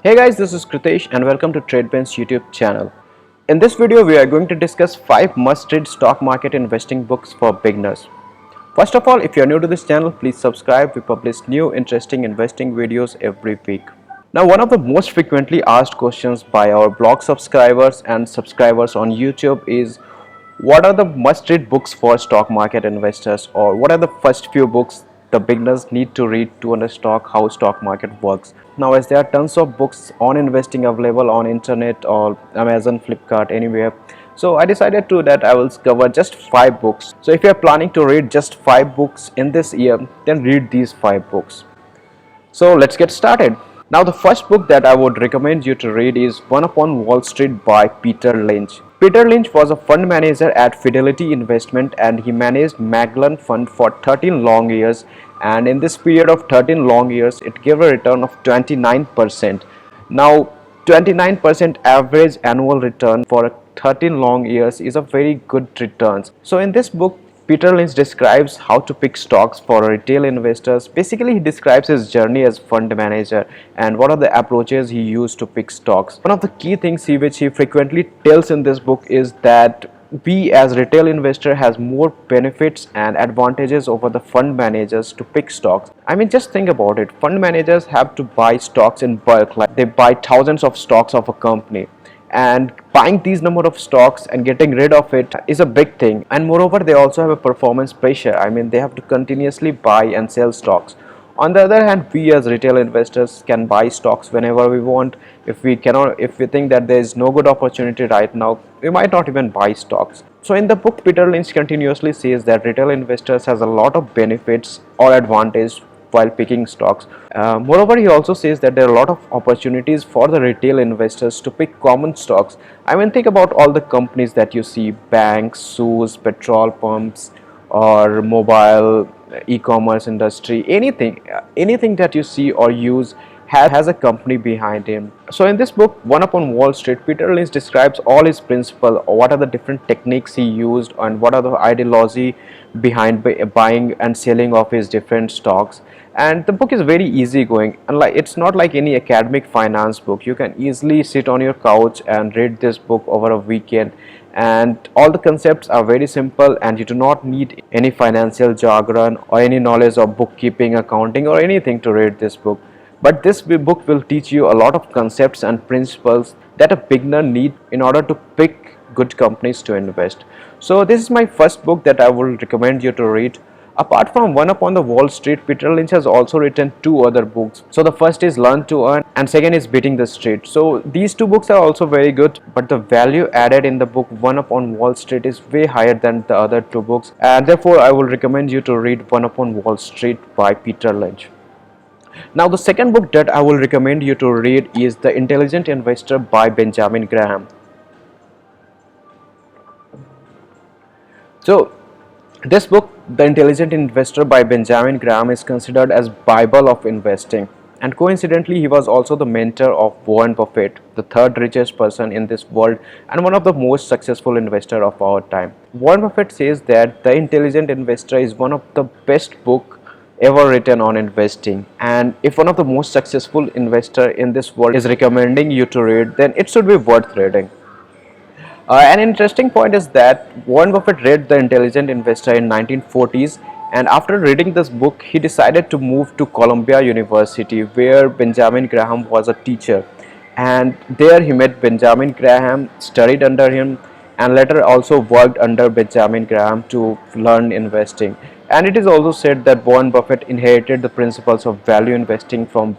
Hey guys, this is Kritesh and welcome to TradeBen's YouTube channel. In this video, we are going to discuss 5 must-read stock market investing books for beginners. First of all, if you are new to this channel, please subscribe. We publish new interesting investing videos every week. Now, one of the most frequently asked questions by our blog subscribers and subscribers on YouTube is what are the must-read books for stock market investors, or what are the first few books the beginners need to read to understand how stock market works. Now, as there are tons of books on investing available on internet or Amazon, Flipkart, anywhere, so I decided to that I will cover just 5 books. So if you are planning to read just 5 books in this year, then read these 5 books. So let's get started. Now, the first book that I would recommend you to read is One Upon Wall Street by Peter Lynch. Peter Lynch was a fund manager at Fidelity Investment, and he managed Magellan Fund for 13 long years, and in this period of 13 long years it gave a return of 29%. Now 29% average annual return for 13 long years is a very good return. So in this book, Peter Lynch describes how to pick stocks for retail investors. Basically, he describes his journey as fund manager and what are the approaches he used to pick stocks. One of the key things which he frequently tells in this book is that we as retail investor has more benefits and advantages over the fund managers to pick stocks. I mean, just think about it. Fund managers have to buy stocks in bulk, like they buy thousands of stocks of a company, and buying these number of stocks and getting rid of it is a big thing. And moreover, they also have a performance pressure. I mean, they have to continuously buy and sell stocks. On the other hand, we as retail investors can buy stocks whenever we want. If we think that there is no good opportunity right now, we might not even buy stocks. So in the book, Peter Lynch continuously says that retail investors has a lot of benefits or advantage while picking stocks. Moreover, he also says that there are a lot of opportunities for the retail investors to pick common stocks. I mean, think about all the companies that you see: banks, zoos, petrol pumps, or mobile, e-commerce industry. Anything that you see or use has a company behind him. So in this book, One Upon Wall Street, Peter Lynch describes all his principles, what are the different techniques he used, and what are the ideology behind buying and selling of his different stocks. And the book is very easygoing, and it's not like any academic finance book. You can easily sit on your couch and read this book over a weekend, and all the concepts are very simple, and you do not need any financial jargon or any knowledge of bookkeeping, accounting, or anything to read this book. But this book will teach you a lot of concepts and principles that a beginner need in order to pick good companies to invest. So this is my first book that I would recommend you to read. Apart from One Upon the Wall Street, Peter Lynch has also written 2 other books. So the first is Learn to Earn, and second is Beating the Street. So these 2 books are also very good, but the value added in the book One Upon Wall Street is way higher than the other 2 books, and therefore I will recommend you to read One Upon Wall Street by Peter Lynch. Now, the second book that I will recommend you to read is The Intelligent Investor by Benjamin Graham. So this book, The Intelligent Investor by Benjamin Graham, is considered as Bible of investing, and coincidentally he was also the mentor of Warren Buffett, the 3rd richest person in this world and one of the most successful investor of our time. Warren Buffett says that The Intelligent Investor is one of the best book ever written on investing, and if one of the most successful investor in this world is recommending you to read, then it should be worth reading. An interesting point is that Warren Buffett read The Intelligent Investor in 1940s, and after reading this book he decided to move to Columbia University, where Benjamin Graham was a teacher, and there he met Benjamin Graham, studied under him, and later also worked under Benjamin Graham to learn investing. And it is also said that Warren Buffett inherited the principles of value investing from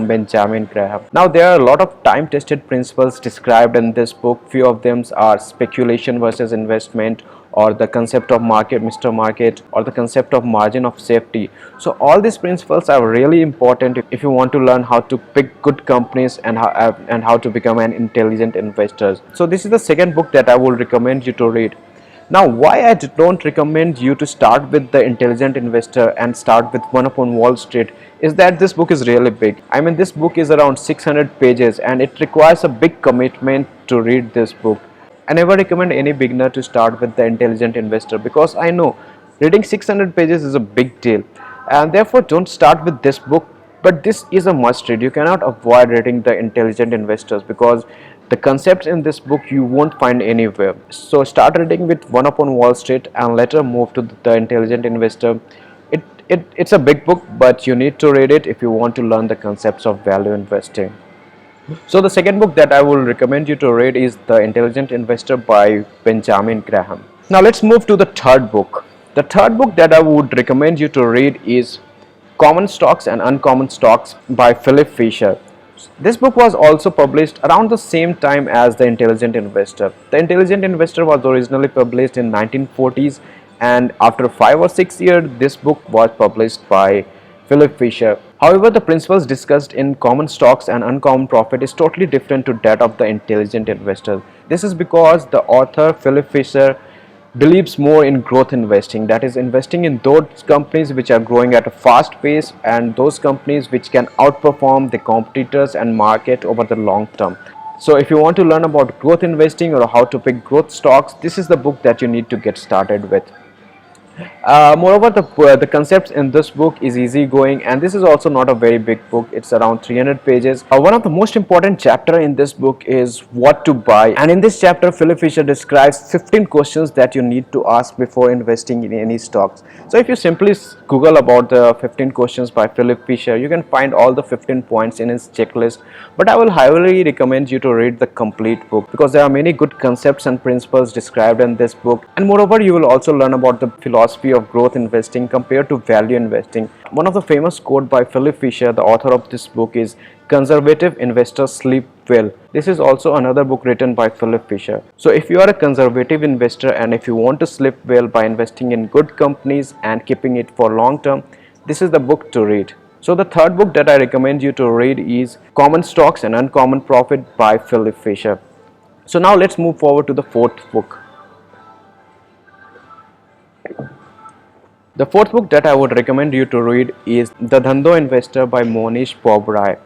Benjamin Graham. Now, there are a lot of time-tested principles described in this book. Few of them are speculation versus investment, or the concept of market, Mr. Market, or the concept of margin of safety. So all these principles are really important if you want to learn how to pick good companies and how to become an intelligent investor. So this is the second book that I will recommend you to read. Now, why I don't recommend you to start with The Intelligent Investor and start with One Upon Wall Street is that this book is really big. I mean, this book is around 600 pages and it requires a big commitment to read this book. I never recommend any beginner to start with The Intelligent Investor, because I know reading 600 pages is a big deal, and therefore don't start with this book. But this is a must read. You cannot avoid reading The Intelligent Investors because the concepts in this book you won't find anywhere. So start reading with One Upon Wall Street and later move to The Intelligent Investor. It's a big book, but you need to read it if you want to learn the concepts of value investing. So the second book that I will recommend you to read is The Intelligent Investor by Benjamin Graham. Now let's move to the third book. The third book that I would recommend you to read is Common Stocks and Uncommon Stocks by Philip Fisher. This book was also published around the same time as The Intelligent Investor. The Intelligent Investor was originally published in 1940s, and after 5 or 6 years this book was published by Philip Fisher. However, the principles discussed in Common Stocks and Uncommon Profit is totally different to that of The Intelligent Investor. This is because the author Philip Fisher believes more in growth investing, that is investing in those companies which are growing at a fast pace and those companies which can outperform the competitors and market over the long term. So if you want to learn about growth investing or how to pick growth stocks, this is the book that you need to get started with. Moreover, the concepts in this book is easygoing, and this is also not a very big book. It's around 300 pages. One of the most important chapter in this book is what to buy, and in this chapter Philip Fisher describes 15 questions that you need to ask before investing in any stocks. So if you simply Google about the 15 questions by Philip Fisher, you can find all the 15 points in his checklist. But I will highly recommend you to read the complete book because there are many good concepts and principles described in this book, and moreover you will also learn about the philosophy of growth investing compared to value investing. One of the famous quote by Philip Fisher, the author of this book, is conservative investors sleep well. This is also another book written by Philip Fisher. So if you are a conservative investor and if you want to sleep well by investing in good companies and keeping it for long term, this is the book to read. So the third book that I recommend you to read is Common Stocks and Uncommon Profit by Philip Fisher. So now let's move forward to the fourth book. The fourth book that I would recommend you to read is The Dhandho Investor by Monish Pobrai.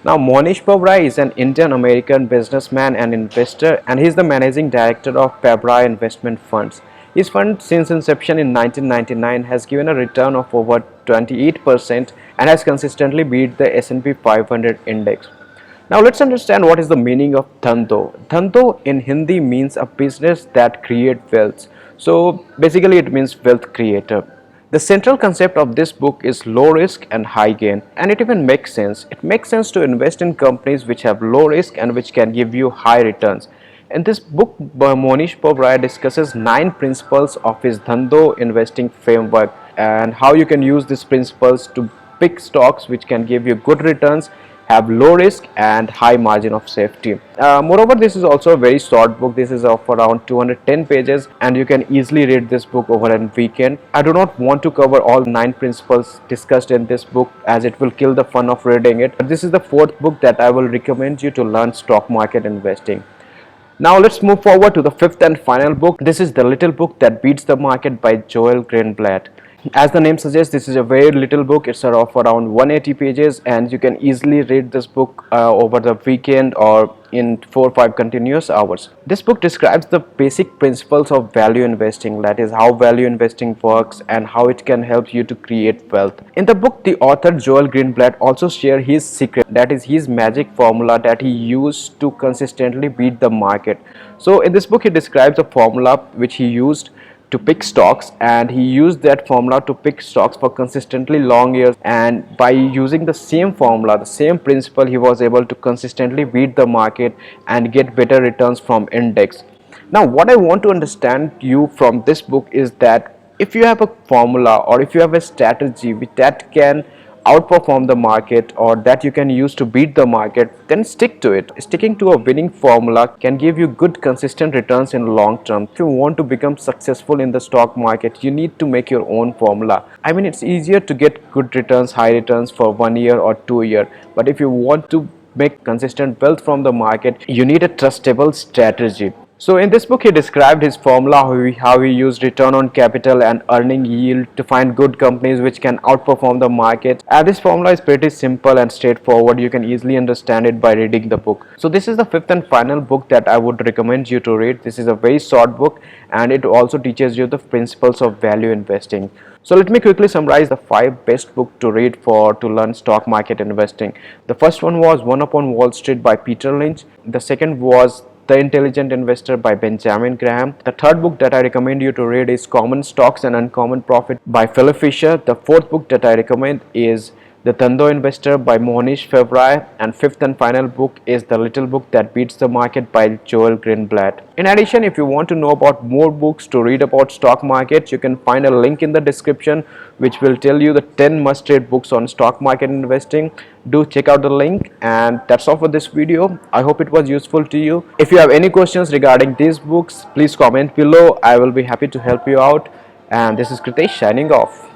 Now Monish Pobrai is an Indian-American businessman and investor, and he is the managing director of Pobrai Investment Funds. His fund since inception in 1999 has given a return of over 28% and has consistently beat the S&P 500 index. Now let's understand what is the meaning of Dhandho. Dhandho in Hindi means a business that creates wealth. So basically it means wealth creator. The central concept of this book is low risk and high gain, and it even makes sense. It makes sense to invest in companies which have low risk and which can give you high returns. In this book, Monish Pobrai discusses 9 principles of his Dhandho investing framework and how you can use these principles to pick stocks which can give you good returns, have low risk and high margin of safety. Moreover, this is also a very short book. This is of around 210 pages and you can easily read this book over a weekend. I do not want to cover all 9 principles discussed in this book as it will kill the fun of reading it. But this is the fourth book that I will recommend you to learn stock market investing. Now let's move forward to the fifth and final book. This is The Little Book That Beats the Market by Joel Greenblatt. As the name suggests, this is a very little book. It's of around 180 pages and you can easily read this book over the weekend or in 4 or 5 continuous hours. This book describes the basic principles of value investing, that is how value investing works and how it can help you to create wealth. In the book, the author Joel Greenblatt also shares his secret, that is his magic formula that he used to consistently beat the market. So in this book he describes a formula which he used to pick stocks, and he used that formula to pick stocks for consistently long years, and by using the same formula, the same principle, he was able to consistently beat the market and get better returns from index. Now what I want to understand you from this book is that if you have a formula or if you have a strategy that can outperform the market or that you can use to beat the market, then stick to it. Sticking to a winning formula can give you good consistent returns in long term. If you want to become successful in the stock market, you need to make your own formula. I mean, it's easier to get good returns, high returns for 1 year or 2 years, but if you want to make consistent wealth from the market, you need a trustable strategy. So in this book, he described his formula, how he used return on capital and earning yield to find good companies which can outperform the market. And this formula is pretty simple and straightforward. You can easily understand it by reading the book. So this is the fifth and final book that I would recommend you to read. This is a very short book and it also teaches you the principles of value investing. So let me quickly summarize the 5 best books to read to learn stock market investing. The first one was One Upon Wall Street by Peter Lynch. The second was The Intelligent Investor by Benjamin Graham. The third book that I recommend you to read is Common Stocks and Uncommon Profit by Philip Fisher. The fourth book that I recommend is The Thando Investor by Mohnish Febrai, and fifth and final book is The Little Book That Beats the Market by Joel Greenblatt. In addition, if you want to know about more books to read about stock markets, you can find a link in the description which will tell you the 10 must-read books on stock market investing. Do check out the link, and that's all for this video. I hope it was useful to you. If you have any questions regarding these books, please comment below. I will be happy to help you out. And this is Kritesh signing off.